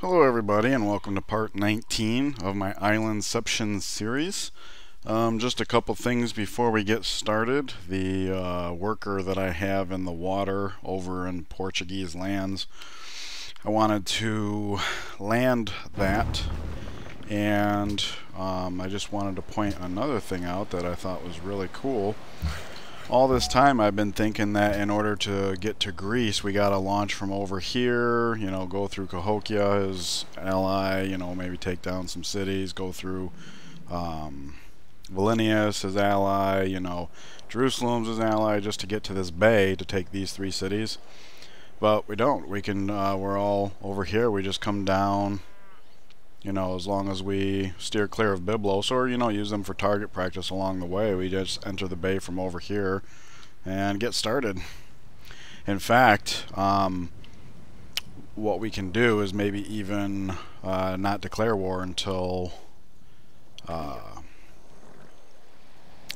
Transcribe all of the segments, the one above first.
Hello everybody and welcome to part 19 of my Islandception series. Just a couple things before we get started. The worker that I have in the water over in Portuguese lands, I wanted to land that, and I just wanted to point another thing out that I thought was really cool. All this time I've been thinking that in order to get to Greece we gotta launch from over here, you know, go through Cahokia, his ally, you know, maybe take down some cities, go through Vilnius, his ally, you know, Jerusalem's his ally, just to get to this bay to take these three cities. But we don't. We can, we're all over here. We just come down, you know, as long as we steer clear of Byblos, or, you know, use them for target practice along the way. We just enter the bay from over here and get started. In fact, what we can do is maybe even not declare war until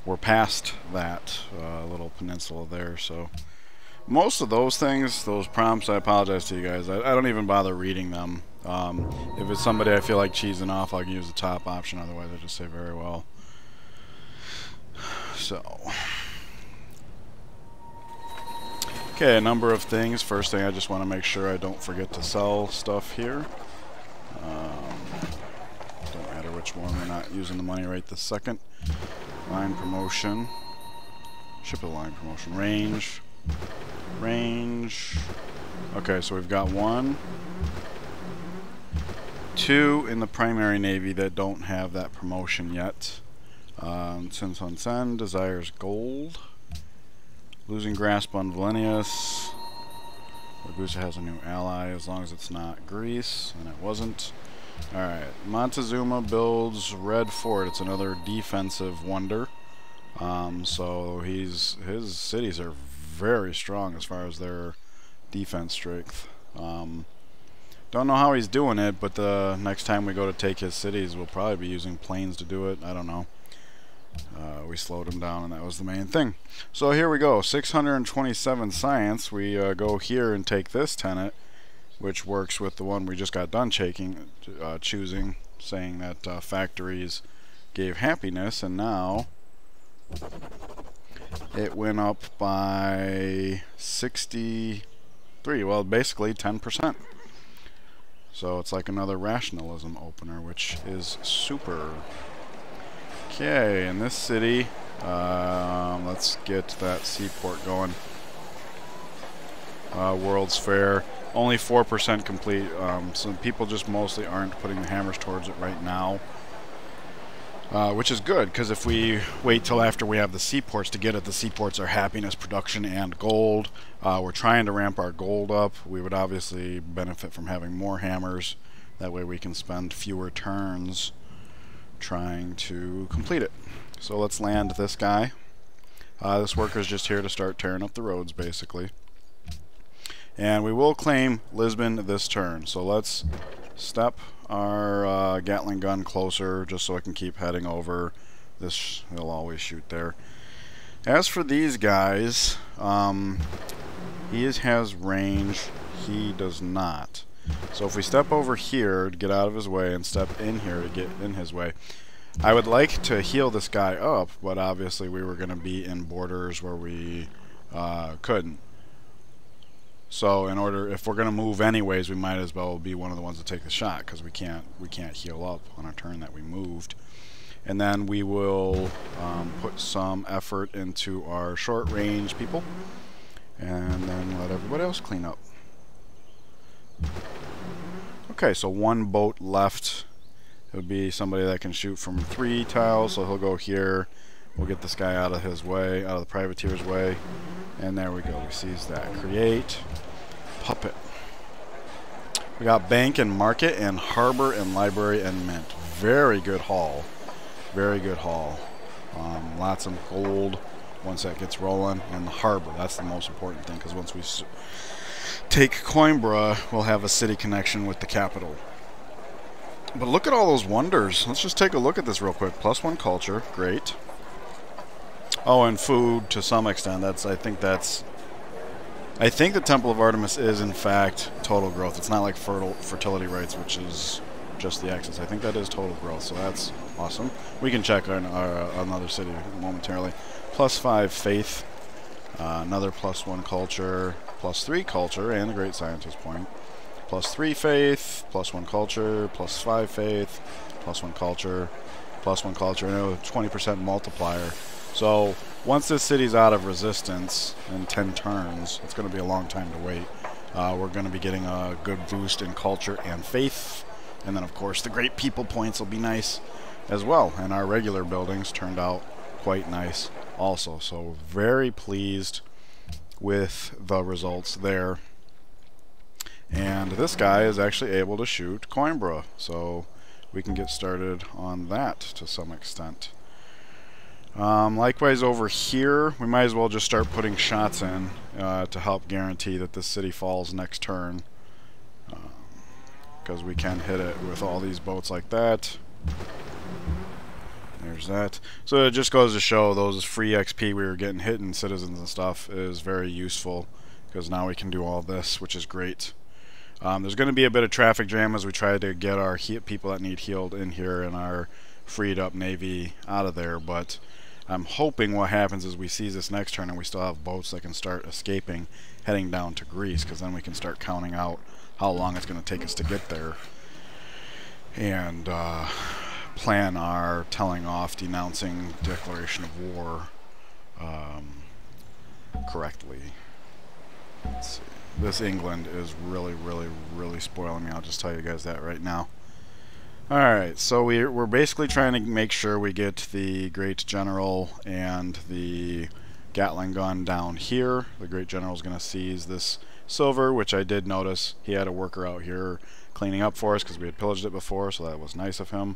we're past that little peninsula there. So most of those things, those prompts, I apologize to you guys. I don't even bother reading them. If it's somebody I feel like cheesing off, I can use the top option. Otherwise, I just say very well. So, okay, a number of things. First thing, I just want to make sure I don't forget to sell stuff here. Don't matter which one. We're not using the money right this second. Line promotion. Ship of line promotion. Range. Range. Okay, so we've got 1, 2 in the primary navy that don't have that promotion yet. Sen desires gold. Losing grasp on Vilnius. Ragusa has a new ally as long as it's not Greece, and it wasn't. Alright, Montezuma builds Red Fort. It's another defensive wonder. So his cities are very strong as far as their defense strength. Don't know how he's doing it, but the next time we go to take his cities, we'll probably be using planes to do it. I don't know. We slowed him down, and that was the main thing. So here we go. 627 science. We go here and take this tenet, which works with the one we just got done choosing, saying that factories gave happiness, and now it went up by 63. Well, basically 10%. So it's like another rationalism opener, which is super. Okay, in this city, let's get that seaport going. World's Fair, only 4% complete. So people just mostly aren't putting the hammers towards it right now. Which is good, because if we wait till after we have the seaports to get it, the seaports are happiness, production, and gold. We're trying to ramp our gold up. We would obviously benefit from having more hammers. That way we can spend fewer turns trying to complete it. So let's land this guy. This worker's just here to start tearing up the roads, basically. And we will claim Lisbon this turn. So let's step our Gatling gun closer just so I can keep heading over. This, he'll always shoot there. As for these guys, he has range, he does not. So if we step over here to get out of his way and step in here to get in his way, I would like to heal this guy up, but obviously we were going to be in borders where we couldn't. So in order, if we're going to move anyways, we might as well be one of the ones to take the shot, because we can't heal up on our turn that we moved. And then we will put some effort into our short range people, and then let everybody else clean up. Okay, so 1 boat left. It would be somebody that can shoot from 3 tiles, so he'll go here. We'll get this guy out of his way, out of the privateer's way. And there we go, we seize that. Create. Puppet. We got bank and market and harbor and library and mint. Very good haul. Very good haul. Lots of gold once that gets rolling. And the harbor, that's the most important thing, because once we take Coimbra, we'll have a city connection with the capital. But look at all those wonders. Let's just take a look at this real quick. +1 culture, great. Oh, and food to some extent. I think that's I think the Temple of Artemis is, in fact, total growth. It's not like fertility rates, which is just the axis. I think that is total growth, so that's awesome. We can check on another city momentarily. +5 faith, another +1 culture, +3 culture, and the Great Scientist point. +3 faith, +1 culture, +5 faith, +1 culture, +1 culture, and a 20% multiplier. So once this city's out of resistance in 10 turns, it's going to be a long time to wait. We're going to be getting a good boost in culture and faith. And then, of course, the great people points will be nice as well. And our regular buildings turned out quite nice also. So very pleased with the results there. And this guy is actually able to shoot Coimbra. So we can get started on that to some extent. Likewise over here, we might as well just start putting shots in to help guarantee that this city falls next turn. Because we can hit it with all these boats like that. There's that. So it just goes to show those free XP we were getting hitting citizens and stuff is very useful. Because now we can do all this, which is great. There's going to be a bit of traffic jam as we try to get our people that need healed in here and our freed up navy out of there. But I'm hoping what happens is we seize this next turn and we still have boats that can start escaping, heading down to Greece, because then we can start counting out how long it's going to take us to get there and plan our telling off, denouncing declaration of war correctly. Let's see. This England is really, really, really spoiling me. I'll just tell you guys that right now. Alright, so we're basically trying to make sure we get the Great General and the Gatling gun down here. The Great General is going to seize this silver, which I did notice he had a worker out here cleaning up for us because we had pillaged it before, so that was nice of him.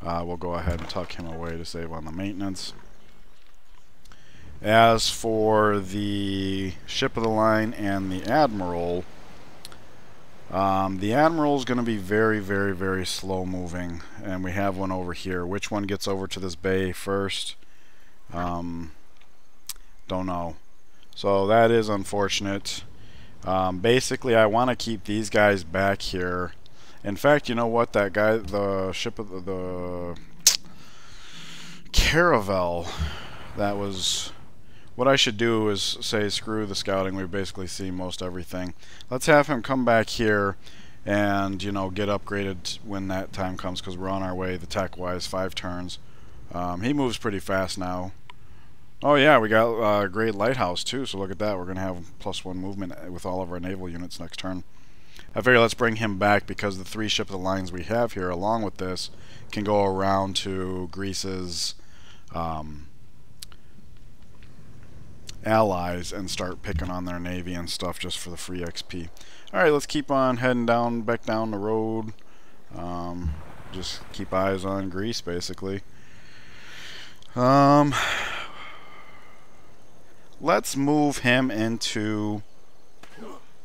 We'll go ahead and tuck him away to save on the maintenance. As for the ship of the line and the Admiral is going to be very, very, very slow moving, and we have one over here. Which one gets over to this bay first? Don't know. So that is unfortunate. Basically, I want to keep these guys back here. In fact, you know what? That guy, the ship of the Caravel, that was... What I should do is say screw the scouting. We basically see most everything. Let's have him come back here and, you know, get upgraded when that time comes, because we're on our way, the tech-wise, 5 turns. He moves pretty fast now. Oh yeah, we got a great lighthouse too, so look at that. We're going to have +1 movement with all of our naval units next turn. I figure let's bring him back because the 3 ship of the lines we have here, along with this, can go around to Greece's allies and start picking on their navy and stuff just for the free XP. Alright, let's keep on heading down, back down the road. Just keep eyes on Greece, basically. Let's move him into...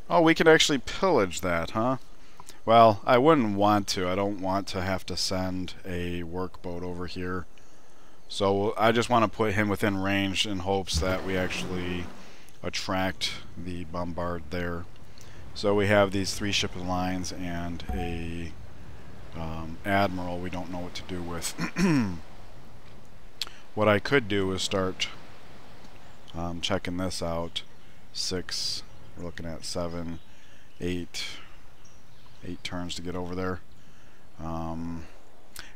Oh, we could actually pillage that, huh? Well, I wouldn't want to. I don't want to have to send a workboat over here. So I just want to put him within range in hopes that we actually attract the bombard there. So we have these 3 ship lines and a admiral we don't know what to do with. What I could do is start checking this out. 6, we're looking at 7, 8 turns to get over there.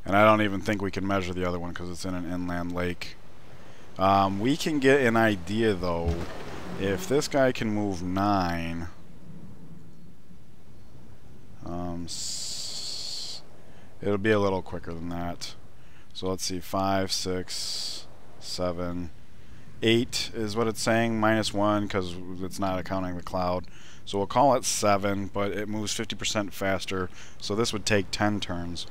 And I don't even think we can measure the other one because it's in an inland lake. We can get an idea, though. If this guy can move 9... it'll be a little quicker than that. So let's see, 5, 6, 7, 8 is what it's saying, -1 because it's not accounting the cloud. So we'll call it 7, but it moves 50% faster, so this would take 10 turns.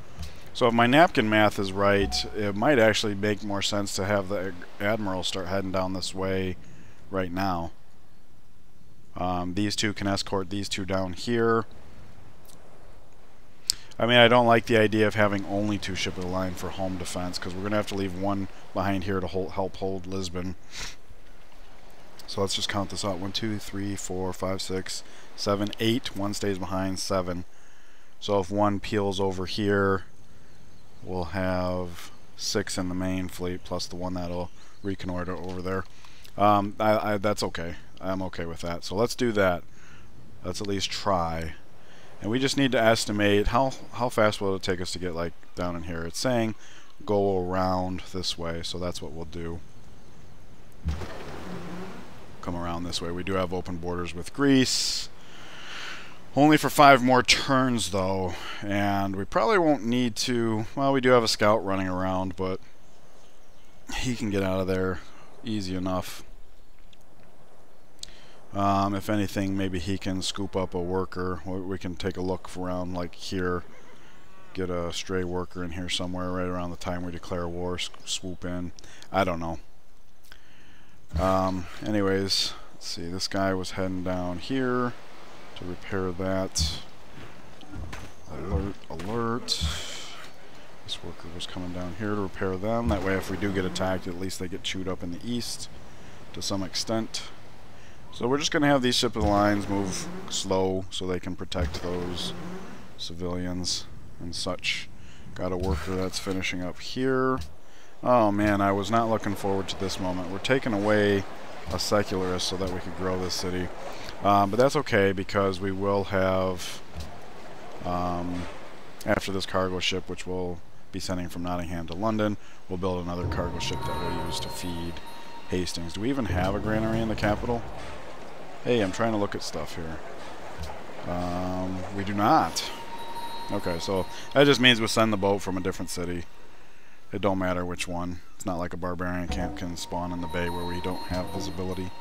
So if my napkin math is right, it might actually make more sense to have the Admiral start heading down this way right now. These 2 can escort these 2 down here. I mean, I don't like the idea of having only 2 ship of the line for home defense, because we're going to have to leave 1 behind here to help hold Lisbon. So let's just count this out. 1, 2, 3, 4, 5, 6, 7, 8. One stays behind, 7. So if one peels over here, we'll have 6 in the main fleet, plus the one that'll reconnoiter over there. That's okay. I'm okay with that. So let's do that. Let's at least try. And we just need to estimate how fast will it take us to get like down in here. It's saying go around this way, so that's what we'll do. Come around this way. We do have open borders with Greece. Only for 5 more turns though, and we probably won't need to. Well, we do have a scout running around, but he can get out of there easy enough. If anything, maybe he can scoop up a worker. We can take a look around like here, get a stray worker in here somewhere right around the time we declare war, swoop in. I don't know. Anyways, let's see, this guy was heading down here to repair that. Alert, alert. This worker was coming down here to repair them. That way if we do get attacked, at least they get chewed up in the east to some extent. So we're just going to have these ship lines move slow so they can protect those civilians and such. Got a worker that's finishing up here. Oh man, I was not looking forward to this moment. We're taking away a secularist so that we could grow this city. But that's okay because we will have, after this cargo ship, which we'll be sending from Nottingham to London, we'll build another cargo ship that we'll use to feed Hastings. Do we even have a granary in the capital? Hey, I'm trying to look at stuff here. We do not. Okay, so that just means we'll send the boat from a different city. It don't matter which one. It's not like a barbarian camp can spawn in the bay where we don't have visibility.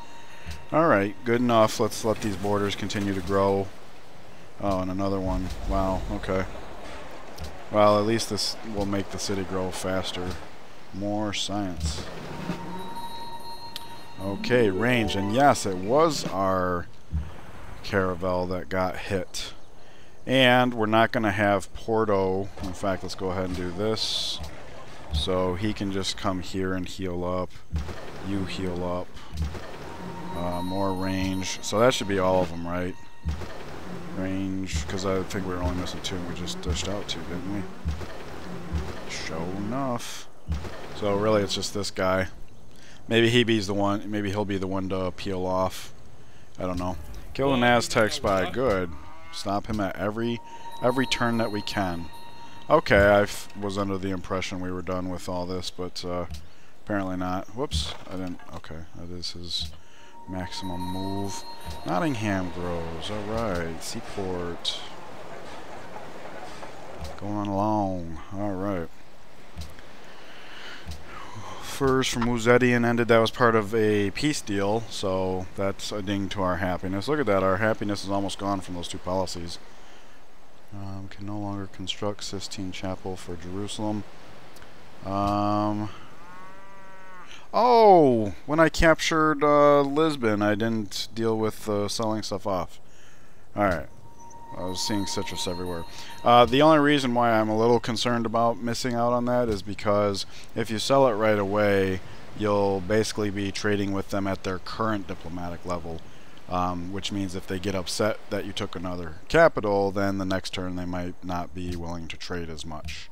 Alright, good enough. Let's let these borders continue to grow. Oh, and another one. Wow, okay. Well, at least this will make the city grow faster. More science. Okay, range. And yes, it was our caravel that got hit. And we're not going to have Porto. In fact, let's go ahead and do this. So he can just come here and heal up. You heal up. More range. So that should be all of them, right? Range, because I think we were only missing 2 and we just dished out 2, didn't we? Sure enough. So really it's just this guy. Maybe he'll be the one to peel off. I don't know. Kill an Aztec spy. Good. Stop him at every turn that we can. Okay, I was under the impression we were done with all this, but apparently not. Whoops, I didn't. Okay, that is his maximum move. Nottingham grows. Alright, seaport. Going along. Alright. Furs from Muzedian ended. That was part of a peace deal, so that's a ding to our happiness. Look at that, our happiness is almost gone from those 2 policies. Can no longer construct Sistine Chapel for Jerusalem. Oh, when I captured Lisbon, I didn't deal with selling stuff off. Alright. I was seeing citrus everywhere. The only reason why I'm a little concerned about missing out on that is because if you sell it right away, you'll basically be trading with them at their current diplomatic level, which means if they get upset that you took another capital, then the next turn they might not be willing to trade as much.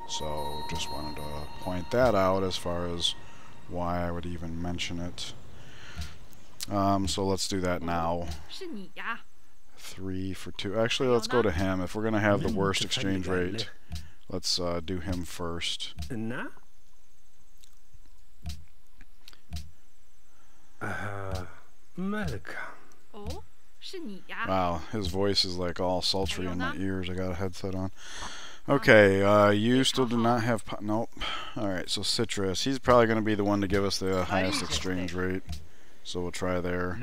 So just wanted to point that out as far as why I would even mention it. So let's do that now. 3 for 2. Actually, let's go to him. If we're going to have the worst exchange rate, let's do him first. Wow, his voice is like all sultry in my ears. I got a headset on. Okay, you still do not have... Nope. Alright, so citrus. He's probably going to be the one to give us the highest exchange rate. So we'll try there.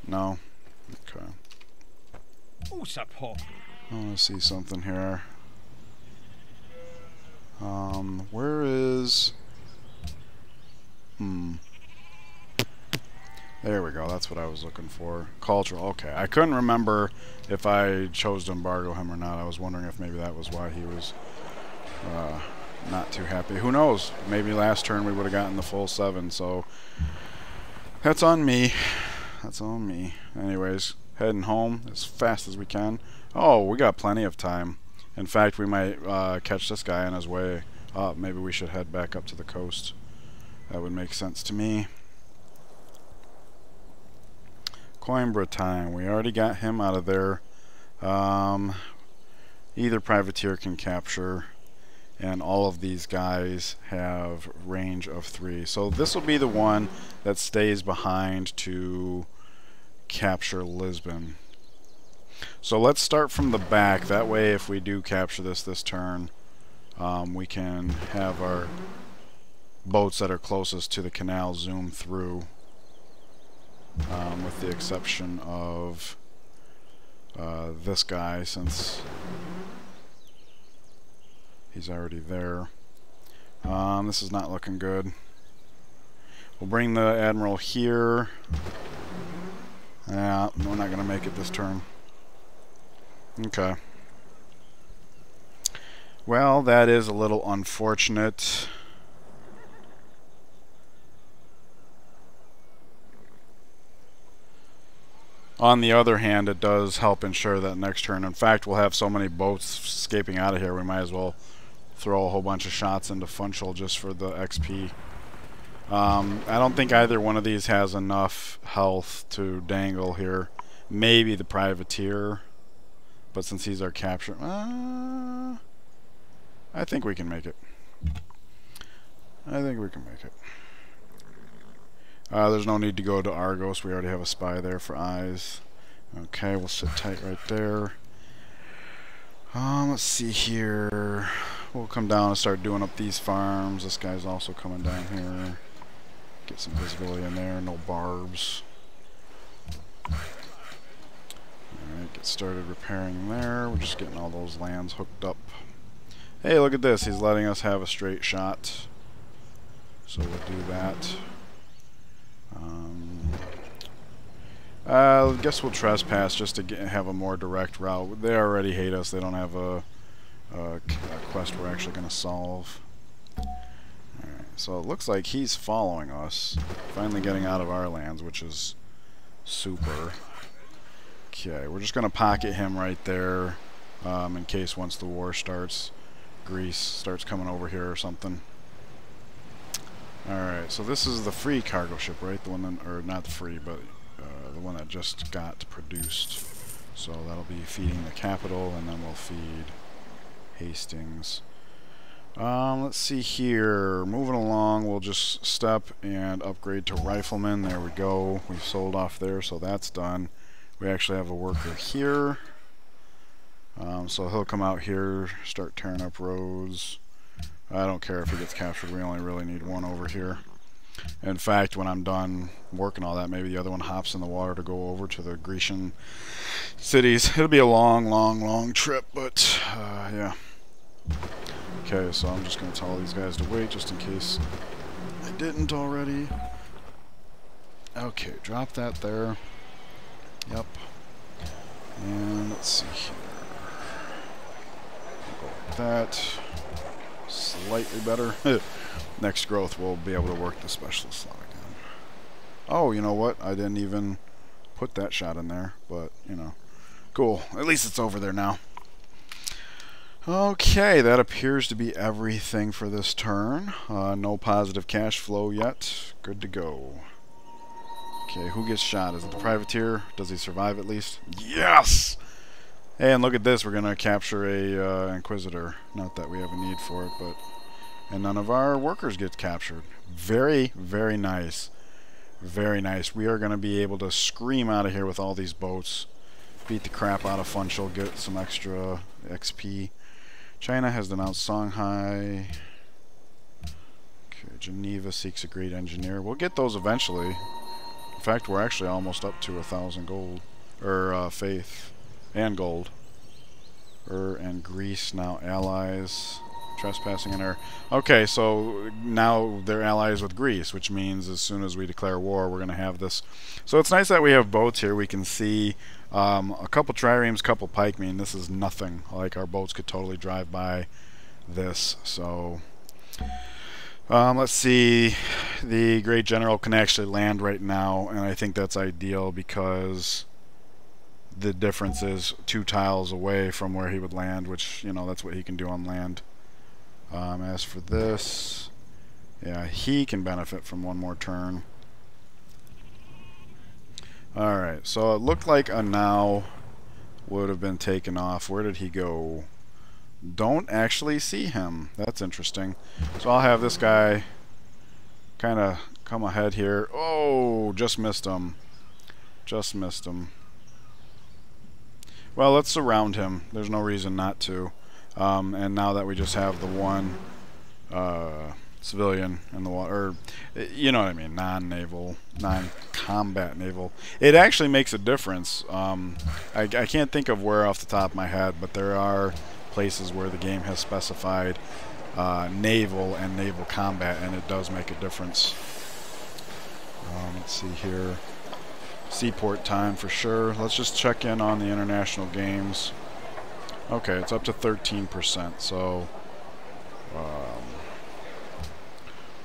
No? Okay. I want to see something here. Where is... There we go, that's what I was looking for. Cultural, okay. I couldn't remember if I chose to embargo him or not. I was wondering if maybe that was why he was not too happy. Who knows? Maybe last turn we would have gotten the full 7, so... That's on me. That's on me. Anyways, heading home as fast as we can. Oh, we got plenty of time. In fact, we might catch this guy on his way up. Maybe we should head back up to the coast. That would make sense to me. Coimbra time. We already got him out of there. Either privateer can capture, and all of these guys have range of 3. So this will be the one that stays behind to capture Lisbon. So let's start from the back. That way, if we do capture this turn, we can have our boats that are closest to the canal zoom through, with the exception of this guy, since he's already there. This is not looking good. We'll bring the Admiral here. Yeah, we're not going to make it this turn. Okay. Well, that is a little unfortunate. On the other hand, it does help ensure that next turn, in fact, we'll have so many boats escaping out of here, we might as well throw a whole bunch of shots into Funchal just for the XP. I don't think either one of these has enough health to dangle here. Maybe the privateer, but since he's our capture, I think we can make it. I think we can make it. There's no need to go to Argos. We already have a spy there for eyes. Okay, we'll sit tight right there. Let's see here. We'll come down and start doing up these farms. This guy's also coming down here. Get some visibility in there. No barbs. Alright, get started repairing there. We're just getting all those lands hooked up. Hey, look at this. He's letting us have a straight shot. So we'll do that. I guess we'll trespass just to have a more direct route. They already hate us. They don't have a quest we're actually going to solve. Alright, so it looks like he's following us. Finally getting out of our lands, which is super. Okay, we're just going to pocket him right there in case once the war starts, Greece starts coming over here or something. Alright, so this is the free cargo ship, right? The one that, or not the free, but the one that just got produced. So that'll be feeding the capital, and then we'll feed Hastings. Let's see here. Moving along, we'll just step and upgrade to rifleman. There we go. We've sold off there, so that's done. We actually have a worker here. So he'll come out here, start tearing up roads. I don't care if he gets captured. We only really need one over here. In fact, when I'm done working all that, maybe the other one hops in the water to go over to the Grecian cities. It'll be a long trip, but yeah. Okay, so I'm just going to tell all these guys to wait just in case I didn't already. Okay, drop that there. Yep. And let's see here. We'll go with that. Slightly better. Next growth we'll be able to work the specialist slot again. Oh, you know what? I didn't even put that shot in there, but you know, cool. At least it's over there now. Okay, that appears to be everything for this turn. No positive cash flow yet. Good to go. Okay, who gets shot? Is it the privateer? Does he survive at least? Yes! Hey, and look at this. We're going to capture a Inquisitor. Not that we have a need for it, but... And none of our workers get captured. Very, very nice. Very nice. We are going to be able to scream out of here with all these boats. Beat the crap out of Funchal. Get some extra XP. China has denounced Songhai. Okay, Geneva seeks a great engineer. We'll get those eventually. In fact, we're actually almost up to 1,000 gold. Or faith. And gold. And Greece now allies. Trespassing in her. Okay, so now they're allies with Greece, which means as soon as we declare war, we're going to have this. So it's nice that we have boats here. We can see a couple triremes, couple pike. Mean this is nothing. Like our boats could totally drive by this. So Let's see. The Great General can actually land right now, and I think that's ideal because the difference is 2 tiles away from where he would land, which, you know, that's what he can do on land. As for this, yeah, he can benefit from 1 more turn. Alright, so it looked like a now would have been taken off. Where did he go? Don't actually see him. That's interesting. So I'll have this guy kind of come ahead here. Oh, just missed him. Just missed him. Well, let's surround him. There's no reason not to. And now that we just have the one civilian in the water, you know what I mean, non-naval, non-combat naval, it actually makes a difference. I can't think of where off the top of my head, but there are places where the game has specified naval and naval combat, and it does make a difference. Let's see here. Seaport time for sure. Let's just check in on the international games. Okay, it's up to 13%, so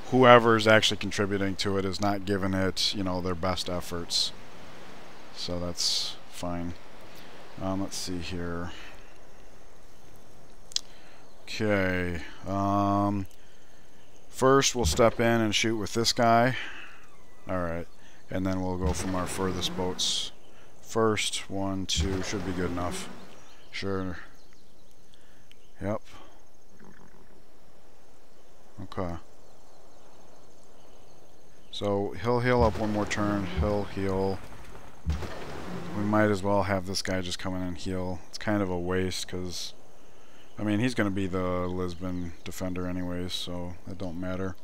whoever's actually contributing to it is not giving it, you know, their best efforts. So that's fine. Let's see here. Okay. First we'll step in and shoot with this guy. Alright. And then we'll go from our furthest boats first. 1, 2, should be good enough. Sure. Yep. Okay. So he'll heal up 1 more turn. He'll heal. We might as well have this guy just come in and heal. It's kind of a waste because, I mean, he's going to be the Lisbon defender anyways, so that don't matter.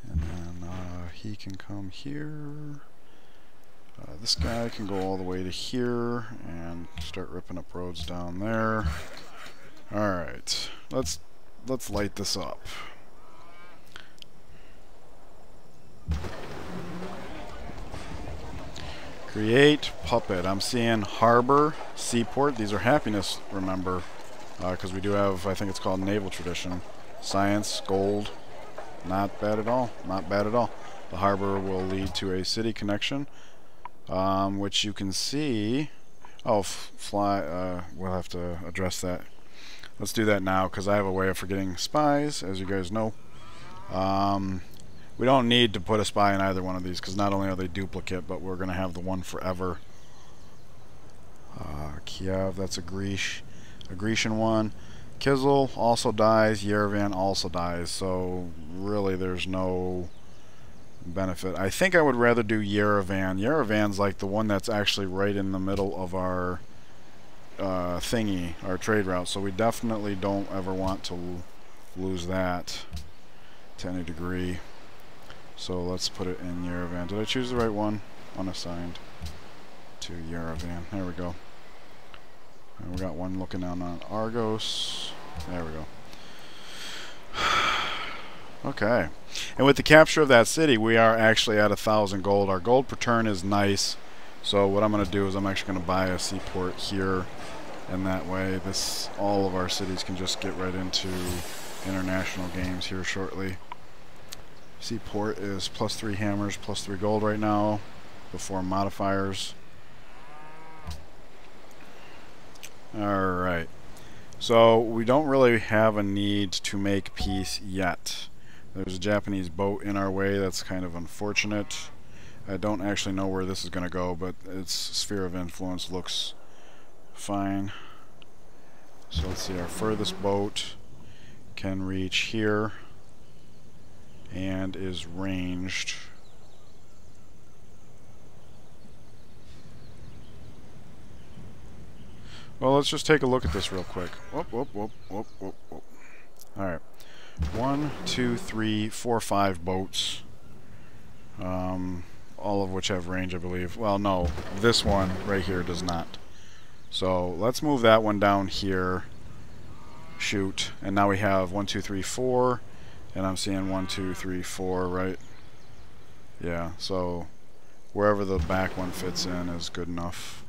And then he can come here. This guy can go all the way to here and start ripping up roads down there. Alright, let's light this up. Create puppet. I'm seeing harbor, seaport. These are happiness, remember, because we do have, I think it's called naval tradition. Science, gold. Not bad at all. Not bad at all. The harbor will lead to a city connection, which you can see. Oh, fly. We'll have to address that. Let's do that now because I have a way of forgetting spies, as you guys know. We don't need to put a spy in either one of these because not only are they duplicate, but we're going to have the one forever. Kiev, that's a Grecian one. Kizil also dies. Yerevan also dies. So really, there's no benefit. I think I would rather do Yerevan. Yerevan's like the one that's actually right in the middle of our thingy, our trade route. So we definitely don't ever want to lose that to any degree. So let's put it in Yerevan. Did I choose the right one? Unassigned to Yerevan. There we go. And we got one looking down on Argos. There we go. Okay. And with the capture of that city, we are actually at 1,000 gold. Our gold per turn is nice. So what I'm going to do is I'm actually going to buy a seaport here. And that way, all of our cities can just get right into international games here shortly. Seaport is +3 hammers, +3 gold right now, before modifiers. Alright, so we don't really have a need to make peace yet. There's a Japanese boat in our way. That's kind of unfortunate. I don't actually know where this is going to go, but its sphere of influence looks fine. So let's see, our furthest boat can reach here and is ranged. Well, let's just take a look at this real quick. Whoop, whoop, whoop, whoop, whoop, whoop. Alright. 1, 2, 3, 4, 5 boats. All of which have range, I believe. Well, no. This one right here does not. So, let's move that one down here. Shoot. And now we have 1, 2, 3, 4. And I'm seeing 1, 2, 3, 4, right? Yeah, so wherever the back one fits in is good enough.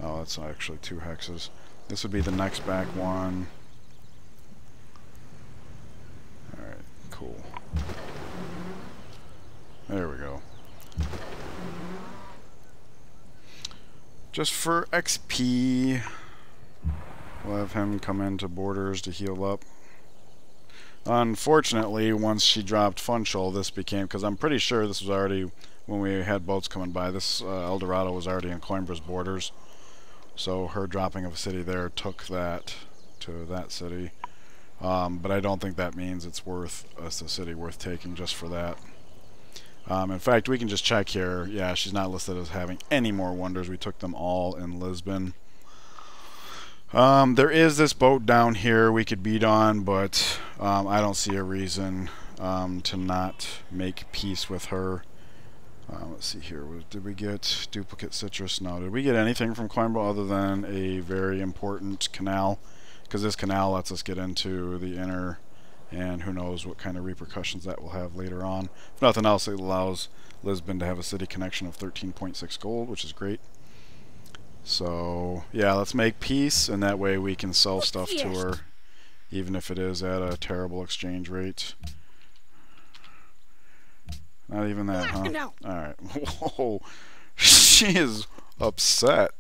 Oh, that's actually 2 hexes. This would be the next back one. cool. There we go. Just for XP, we'll have him come into borders to heal up. Unfortunately, once she dropped Funchal, this became, because I'm pretty sure this was already, when we had boats coming by, this El Dorado was already in Coimbra's borders. So her dropping of a city there took that to that city. But I don't think that means it's worth us a city worth taking just for that. In fact, we can just check here. Yeah, she's not listed as having any more wonders. We took them all in Lisbon. There is this boat down here we could beat on, but I don't see a reason to not make peace with her. Let's see here. Did we get duplicate citrus? No. Did we get anything from Coimbra other than a very important canal? Because this canal lets us get into the inner, and who knows what kind of repercussions that will have later on. If nothing else, it allows Lisbon to have a city connection of 13.6 gold, which is great. So, yeah, let's make peace, and that way we can sell stuff to her, even if it is at a terrible exchange rate. Not even that, huh? Alright. Whoa. She is upset.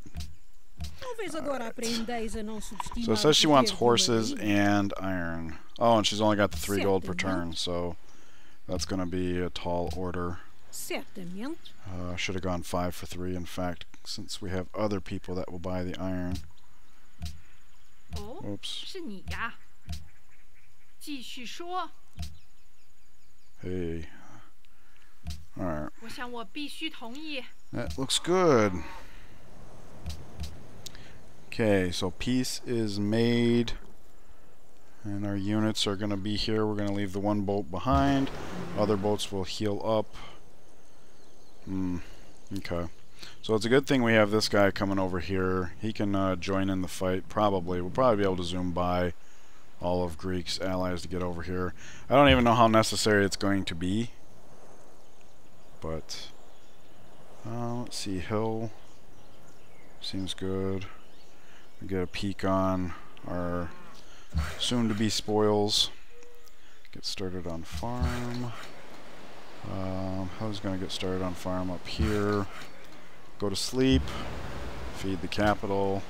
So it says she wants horses and iron. Oh, and she's only got the 3 gold per turn, so that's going to be a tall order. Should have gone 5 for 3, in fact, since we have other people that will buy the iron. Oops. Hey. Alright. That looks good. Okay, so peace is made. And our units are going to be here. We're going to leave the one boat behind. Other boats will heal up. Okay. So it's a good thing we have this guy coming over here. He can join in the fight, probably. We'll probably be able to zoom by all of Greek's allies to get over here. I don't even know how necessary it's going to be. But, let's see, Hill seems good. We get a peek on our soon-to-be spoils. Get started on farm. How's going to get started on farm up here? Go to sleep. Feed the capital.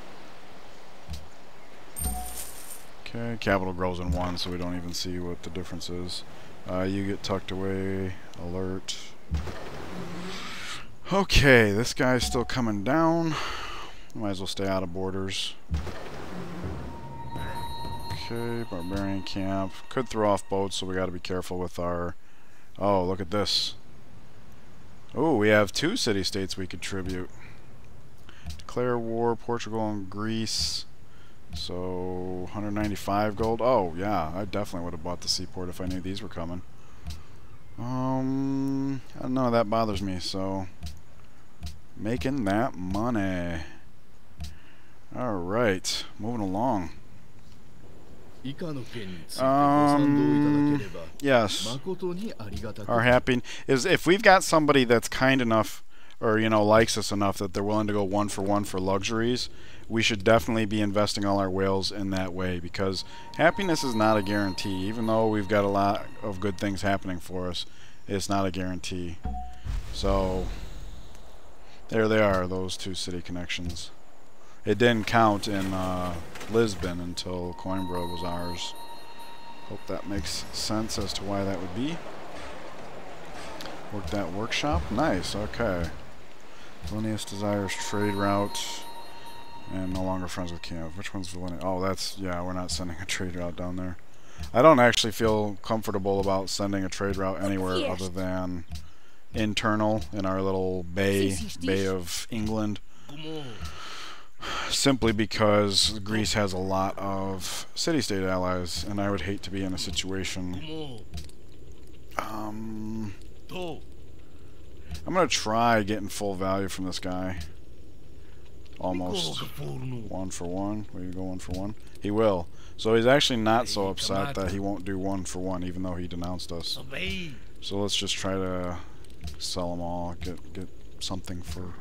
Okay, capital grows in 1, so we don't even see what the difference is. You get tucked away. Alert. Okay, this guy's still coming down. Might as well stay out of borders. Okay, barbarian camp. Could throw off boats, so we got to be careful with our... Oh, look at this. Oh, we have 2 city-states we could tribute. Declare war, Portugal and Greece. So, 195 gold. Oh, yeah, I definitely would have bought the seaport if I knew these were coming. None of that bothers me, so making that money. Alright, moving along. Yes. Our happy is if we've got somebody that's kind enough, or likes us enough that they're willing to go 1 for 1 for luxuries, we should definitely be investing all our whales in that way, because happiness is not a guarantee. Even though we've got a lot of good things happening for us, it's not a guarantee. So there they are, those 2 city connections. It didn't count in Lisbon until Coimbra was ours. Hope that makes sense as to why that would be. Work that workshop. Nice, okay. Vilnius desires trade route. And no longer friends with Kiev. Which one's Vilnius? Oh, that's... Yeah, we're not sending a trade route down there. I don't actually feel comfortable about sending a trade route anywhere other than internal in our little Bay of England. Simply because Greece has a lot of city-state allies, and I would hate to be in a situation. I'm going to try getting full value from this guy. Almost 1 for 1. Will you go 1 for 1? He will. So he's actually not so upset that he won't do 1 for 1, even though he denounced us. So let's just try to sell them all, get something for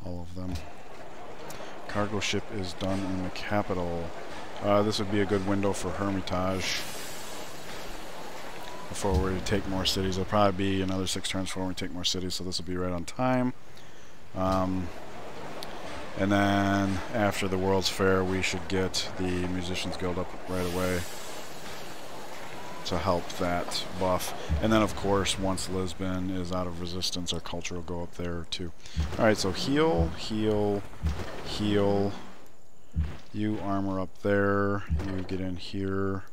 all of them. Cargo ship is done in the capital. This would be a good window for Hermitage. A forward to take more cities. It'll probably be another 6 turns forward to take more cities, so this will be right on time. And then after the World's Fair, we should get the Musicians Guild up right away to help that buff. And then, of course, once Lisbon is out of resistance, our culture will go up there too. Alright, so heal, heal, heal. You armor up there. You get in here.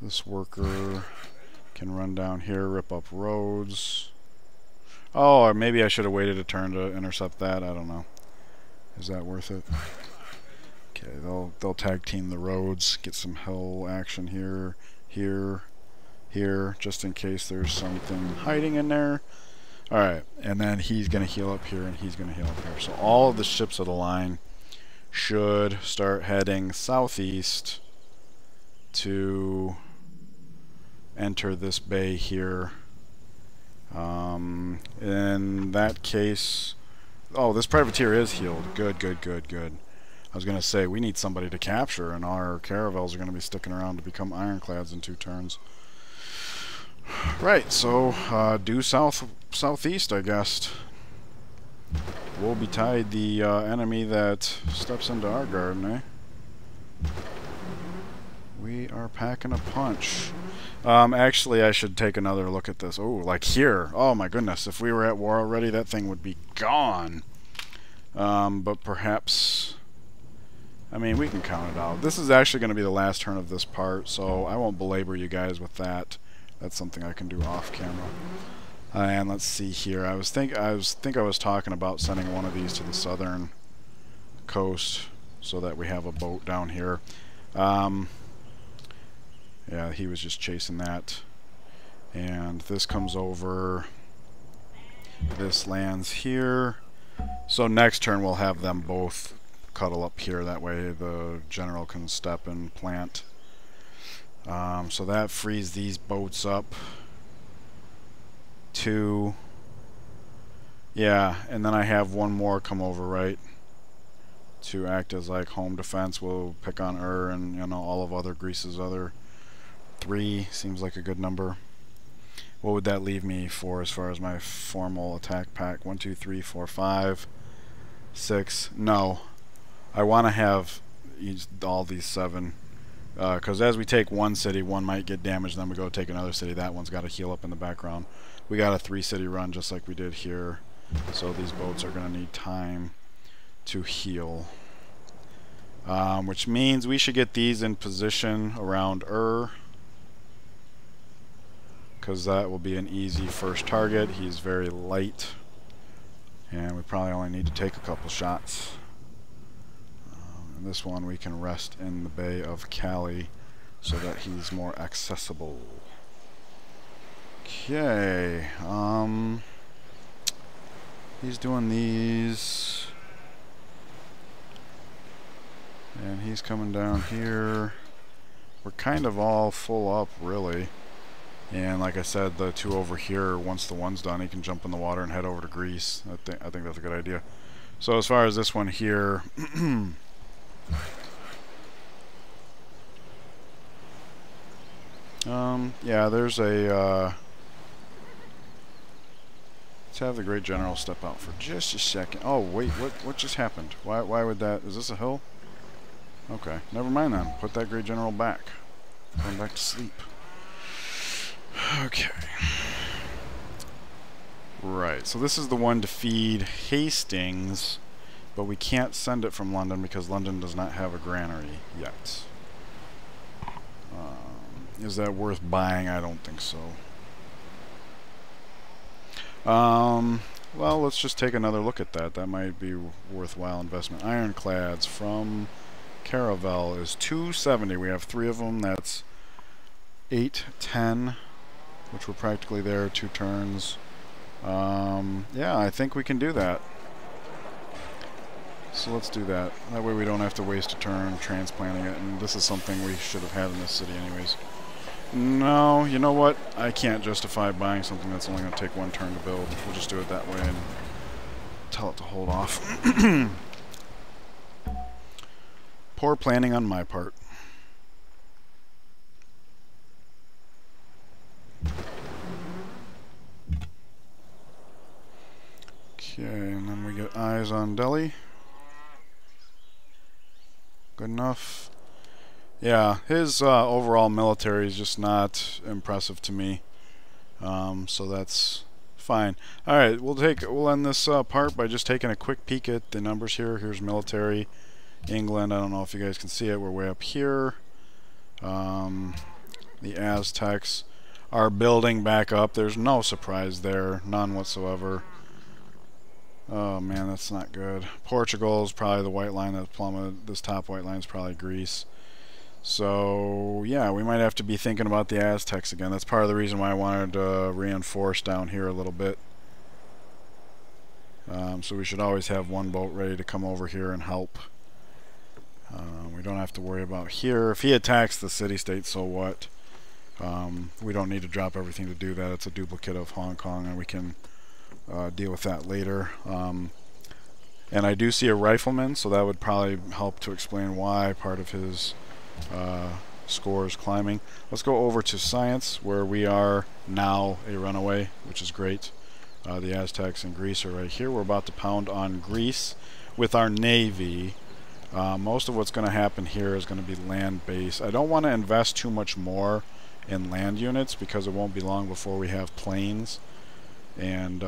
This worker can run down here, rip up roads. Oh, or maybe I should have waited a turn to intercept that. I don't know. Is that worth it? Okay, they'll tag team the roads, get some hill action here, here, here, just in case there's something hiding in there. Alright, and then he's going to heal up here, and he's going to heal up here. So all of the ships of the line should start heading southeast to enter this bay here. In that case... Oh, this privateer is healed. Good, good, good, good. I was going to say, we need somebody to capture, and our caravels are going to be sticking around to become ironclads in 2 turns. Right, so due southeast, I guess. We'll be tied the enemy that steps into our garden, eh? We are packing a punch. Actually, I should take another look at this. Oh, like here. Oh my goodness, if we were at war already, that thing would be gone. But perhaps... I mean, we can count it out. This is actually going to be the last turn of this part, so I won't belabor you guys with that. That's something I can do off camera. And let's see here. I was talking about sending one of these to the southern coast so that we have a boat down here. Yeah, he was just chasing that. And this comes over. This lands here. So next turn we'll have them both cuddle up here. That way the general can step and plant. So that frees these boats up. 2. Yeah, and then I have one more come over, right? To act as like home defense. We'll pick on and, you know, all of other Greece's other 3 seems like a good number. What would that leave me for as far as my formal attack pack? 1, 2, 3, 4, 5, 6. No, I want to have all these 7. Because as we take one city, one might get damaged, then we go take another city. That one's got to heal up in the background. We got a 3-city run just like we did here. So these boats are going to need time to heal. Which means we should get these in position around because that will be an easy first target. He's very light. And we probably only need to take a couple shots. And this one we can rest in the Bay of Cali so that he's more accessible. Okay, he's doing these, and he's coming down here. We're kind of all full up, really. And like I said, the 2 over here, once the one's done, he can jump in the water and head over to Greece. I think that's a good idea. So as far as this one here, yeah, there's a, let's have the Great General step out for just a second. Oh, wait, what just happened? Why would that, is this a hill? Okay, never mind then. Put that Great General back. Going back to sleep. Okay. Right, so this is the one to feed Hastings, but we can't send it from London because London does not have a granary yet. Is that worth buying? I don't think so. Well, let's just take another look at that. That might be worthwhile investment. Ironclads from Caravel is 270. We have 3 of them. That's 8, 10, which we're practically there 2 turns. Yeah, I think we can do that. So let's do that. That way we don't have to waste a turn transplanting it. And this is something we should have had in this city anyways. No, you know what? I can't justify buying something that's only going to take 1 turn to build. We'll just do it that way and tell it to hold off. Poor planning on my part. Okay, and then we get eyes on Delhi. Good enough. Yeah, his overall military is just not impressive to me. So that's fine. All right, we'll end this part by just taking a quick peek at the numbers here. Here's military, England. I don't know if you guys can see it. We're way up here. The Aztecs are building back up. There's no surprise there, none whatsoever. Oh man, that's not good. Portugal is probably the white line that's plummeted. This top white line is probably Greece. So yeah, we might have to be thinking about the Aztecs again. That's part of the reason why I wanted to reinforce down here a little bit. So we should always have one boat ready to come over here and help. We don't have to worry about here. If he attacks the city-state, so what? We don't need to drop everything to do that. It's a duplicate of Hong Kong, and we can deal with that later. And I do see a rifleman, so that would probably help to explain why part of his score is climbing. Let's go over to science, where we are now a runaway, which is great. The Aztecs and Greece are right here. We're about to pound on Greece with our navy. Most of what's going to happen here is going to be land-based. I don't want to invest too much more in land units because it won't be long before we have planes. And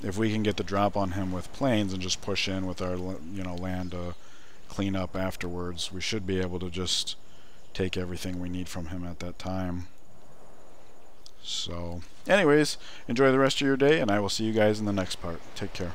if we can get the drop on him with planes and just push in with our land clean up afterwards, we should be able to just take everything we need from him at that time. So anyways, enjoy the rest of your day, and I will see you guys in the next part. Take care.